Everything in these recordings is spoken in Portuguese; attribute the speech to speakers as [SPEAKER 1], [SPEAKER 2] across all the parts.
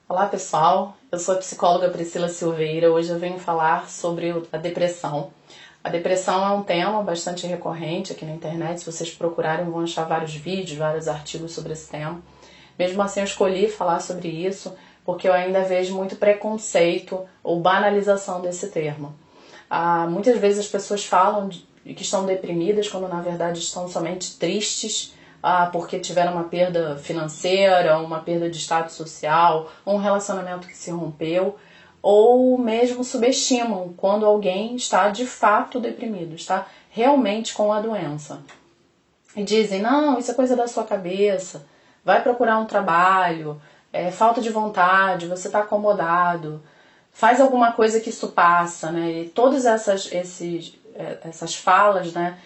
[SPEAKER 1] Olá pessoal, eu sou a psicóloga Priscila Silveira. Hoje eu venho falar sobre a depressão. A depressão é um tema bastante recorrente aqui na internet. Se vocês procurarem vão achar vários vídeos, vários artigos sobre esse tema. Mesmo assim eu escolhi falar sobre isso porque eu ainda vejo muito preconceito ou banalização desse termo. Muitas vezes as pessoas falam que estão deprimidas quando na verdade estão somente tristes, porque tiveram uma perda financeira, uma perda de status social, um relacionamento que se rompeu, ou mesmo subestimam quando alguém está de fato deprimido, está realmente com a doença. E dizem, não, isso é coisa da sua cabeça, vai procurar um trabalho, é falta de vontade, você está acomodado, faz alguma coisa que isso passa, né? E todas essas falas, né,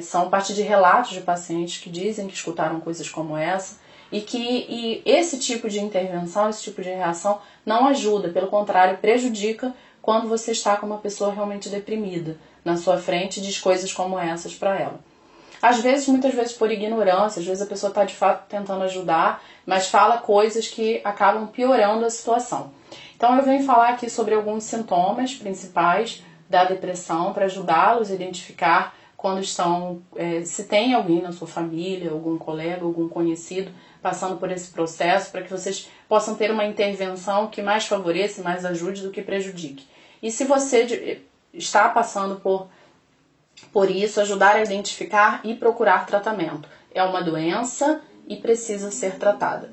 [SPEAKER 1] são a partir de relatos de pacientes que dizem que escutaram coisas como essa e esse tipo de intervenção, esse tipo de reação não ajuda, pelo contrário, prejudica quando você está com uma pessoa realmente deprimida na sua frente e diz coisas como essas para ela. Às vezes, muitas vezes por ignorância, às vezes a pessoa está de fato tentando ajudar, mas fala coisas que acabam piorando a situação. Então eu venho falar aqui sobre alguns sintomas principais da depressão para ajudá-los a identificar quando estão, se tem alguém na sua família, algum colega, algum conhecido passando por esse processo, para que vocês possam ter uma intervenção que mais favoreça, mais ajude do que prejudique. E se você está passando por isso, ajudar a identificar e procurar tratamento. É uma doença e precisa ser tratada.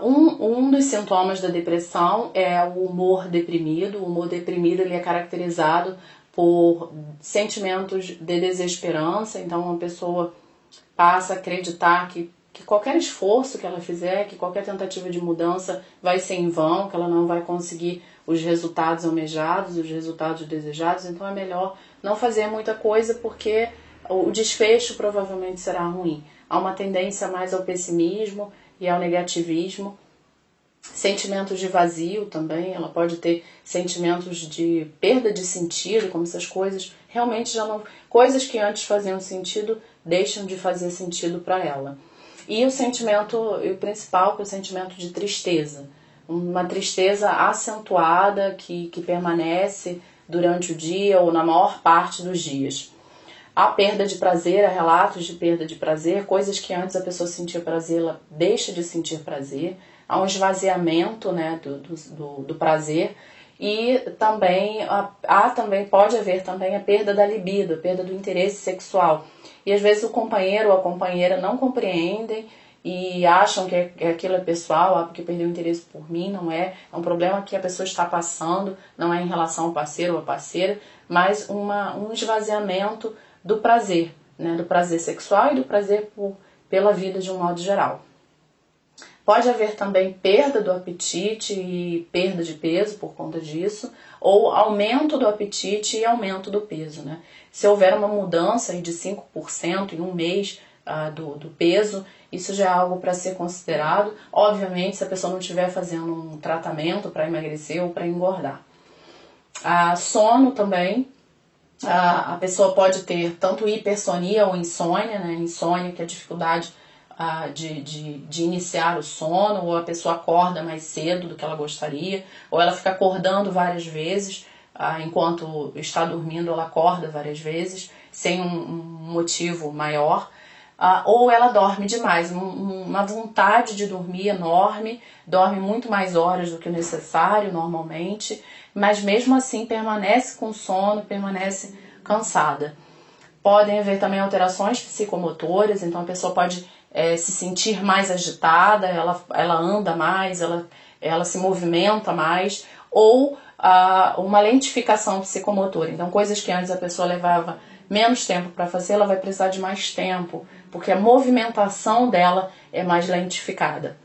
[SPEAKER 1] Um dos sintomas da depressão é o humor deprimido. O humor deprimido ele é caracterizado por sentimentos de desesperança. Então, uma pessoa passa a acreditar que qualquer esforço que ela fizer, que qualquer tentativa de mudança vai ser em vão, que ela não vai conseguir os resultados almejados, os resultados desejados. Então, é melhor não fazer muita coisa porque o desfecho provavelmente será ruim. Há uma tendência mais ao pessimismo e ao negativismo. Sentimentos de vazio também, ela pode ter sentimentos de perda de sentido, como se as coisas realmente já não... Coisas que antes faziam sentido, deixam de fazer sentido para ela. E o sentimento principal, que é o sentimento de tristeza. Uma tristeza acentuada que permanece durante o dia ou na maior parte dos dias. Há perda de prazer, há relatos de perda de prazer, coisas que antes a pessoa sentia prazer, ela deixa de sentir prazer. Há um esvaziamento, né, do prazer e também pode haver também a perda da libido, a perda do interesse sexual. E às vezes o companheiro ou a companheira não compreendem e acham que aquilo é pessoal, porque perdeu o interesse por mim, não é. É um problema que a pessoa está passando, não é em relação ao parceiro ou à parceira, mas um esvaziamento do prazer, né, do prazer sexual e do prazer pela vida de um modo geral. Pode haver também perda do apetite e perda de peso por conta disso, ou aumento do apetite e aumento do peso, né? Se houver uma mudança de 5% em um mês do peso, isso já é algo para ser considerado. Obviamente, se a pessoa não estiver fazendo um tratamento para emagrecer ou para engordar. Sono também. A pessoa pode ter tanto hipersonia ou insônia, né? Insônia, que é a dificuldade de iniciar o sono, ou a pessoa acorda mais cedo do que ela gostaria, ou ela fica acordando várias vezes, enquanto está dormindo ela acorda várias vezes, sem um motivo maior, ou ela dorme demais, uma vontade de dormir enorme, dorme muito mais horas do que o necessário normalmente, mas mesmo assim permanece com sono, permanece cansada. Podem haver também alterações psicomotoras, então a pessoa pode se sentir mais agitada, ela anda mais, ela se movimenta mais, ou uma lentificação psicomotora. Então coisas que antes a pessoa levava menos tempo para fazer, ela vai precisar de mais tempo, porque a movimentação dela é mais lentificada.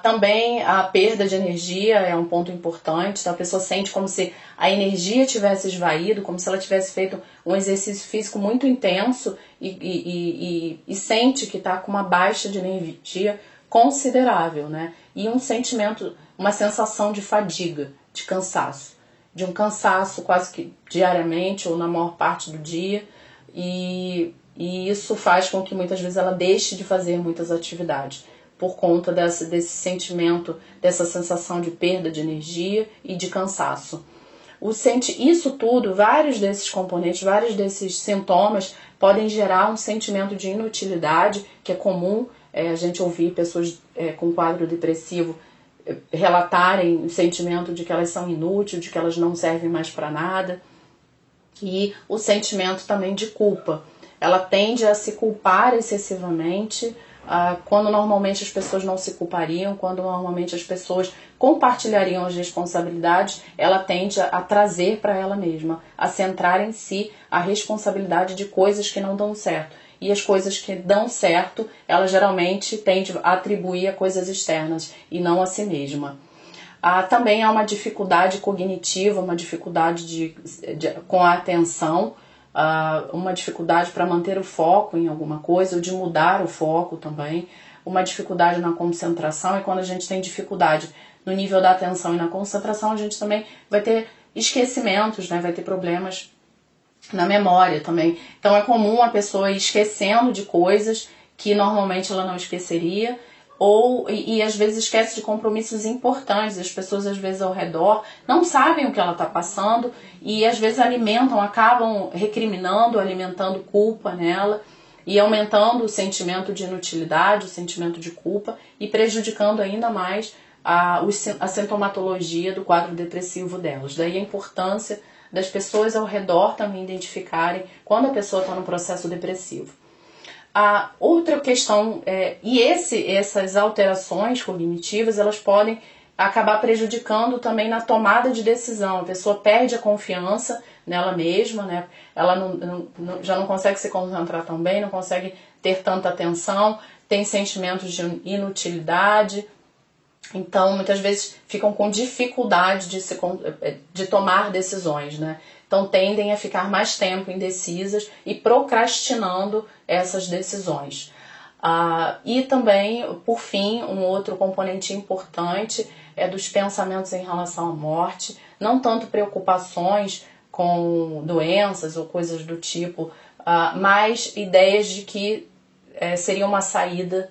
[SPEAKER 1] Também a perda de energia é um ponto importante, então a pessoa sente como se a energia tivesse esvaído, como se ela tivesse feito um exercício físico muito intenso e sente que está com uma baixa de energia considerável, né? E um sentimento, uma sensação de fadiga, de cansaço, de um cansaço quase que diariamente ou na maior parte do dia, e isso faz com que muitas vezes ela deixe de fazer muitas atividades. por conta desse sentimento, dessa sensação de perda de energia e de cansaço. Isso tudo, vários desses componentes, vários desses sintomas podem gerar um sentimento de inutilidade, que é comum a gente ouvir pessoas com quadro depressivo relatarem o sentimento de que elas são inúteis, de que elas não servem mais para nada. E o sentimento também de culpa. Ela tende a se culpar excessivamente, quando normalmente as pessoas não se culpariam, quando normalmente as pessoas compartilhariam as responsabilidades, ela tende a trazer para ela mesma, a centrar em si a responsabilidade de coisas que não dão certo. E as coisas que dão certo, ela geralmente tende a atribuir a coisas externas e não a si mesma. Também há uma dificuldade cognitiva, uma dificuldade com a atenção, uma dificuldade para manter o foco em alguma coisa, ou de mudar o foco também, uma dificuldade na concentração, e quando a gente tem dificuldade no nível da atenção e na concentração, a gente também vai ter esquecimentos, né? Vai ter problemas na memória também. Então é comum a pessoa ir esquecendo de coisas que normalmente ela não esqueceria, e às vezes esquece de compromissos importantes. As pessoas às vezes ao redor não sabem o que ela está passando e às vezes acabam recriminando, alimentando culpa nela e aumentando o sentimento de inutilidade, o sentimento de culpa e prejudicando ainda mais a sintomatologia do quadro depressivo delas. Daí a importância das pessoas ao redor também identificarem quando a pessoa está no processo depressivo. A outra questão essas alterações cognitivas, elas podem acabar prejudicando também na tomada de decisão. A pessoa perde a confiança nela mesma, né? Ela já não consegue se concentrar tão bem, não consegue ter tanta atenção, tem sentimentos de inutilidade. Então, muitas vezes ficam com dificuldade de tomar decisões, né? Então, tendem a ficar mais tempo indecisas e procrastinando essas decisões. E também, por fim, um outro componente importante é dos pensamentos em relação à morte. Não tanto preocupações com doenças ou coisas do tipo, mas ideias de que seria uma saída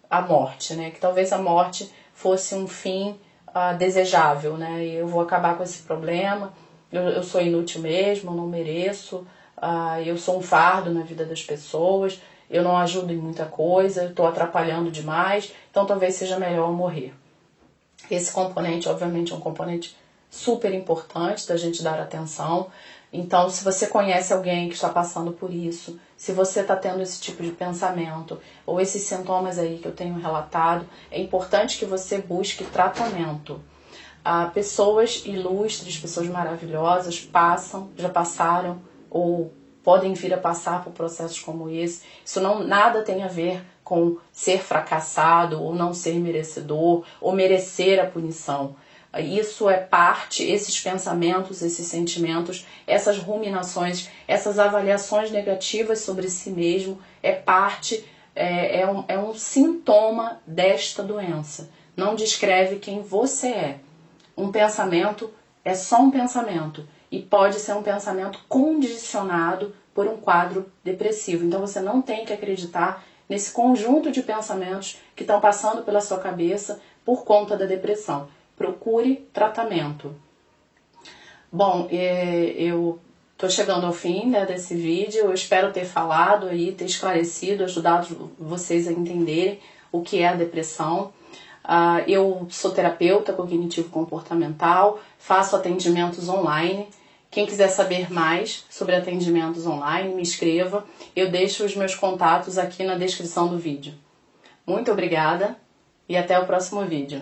[SPEAKER 1] à morte, né? Que talvez a morte fosse um fim desejável, né? E eu vou acabar com esse problema, eu sou inútil mesmo, eu não mereço, eu sou um fardo na vida das pessoas, eu não ajudo em muita coisa, eu estou atrapalhando demais, então talvez seja melhor eu morrer. Esse componente, obviamente, é um componente super importante da gente dar atenção. Então, se você conhece alguém que está passando por isso, se você está tendo esse tipo de pensamento, ou esses sintomas aí que eu tenho relatado, é importante que você busque tratamento. Pessoas ilustres, pessoas maravilhosas já passaram ou podem vir a passar por processos como esse. Isso nada tem a ver com ser fracassado ou não ser merecedor ou merecer a punição. Isso é parte, esses pensamentos, esses sentimentos, essas ruminações, essas avaliações negativas sobre si mesmo, é um sintoma desta doença. Não descreve quem você é. Um pensamento é só um pensamento e pode ser um pensamento condicionado por um quadro depressivo. Então você não tem que acreditar nesse conjunto de pensamentos que estão passando pela sua cabeça por conta da depressão. Procure tratamento. Bom, eu estou chegando ao fim, né, desse vídeo. Eu espero ter falado aí, ter esclarecido, ajudado vocês a entenderem o que é a depressão. Eu sou terapeuta cognitivo-comportamental, faço atendimentos online. Quem quiser saber mais sobre atendimentos online, me escreva. Eu deixo os meus contatos aqui na descrição do vídeo. Muito obrigada e até o próximo vídeo.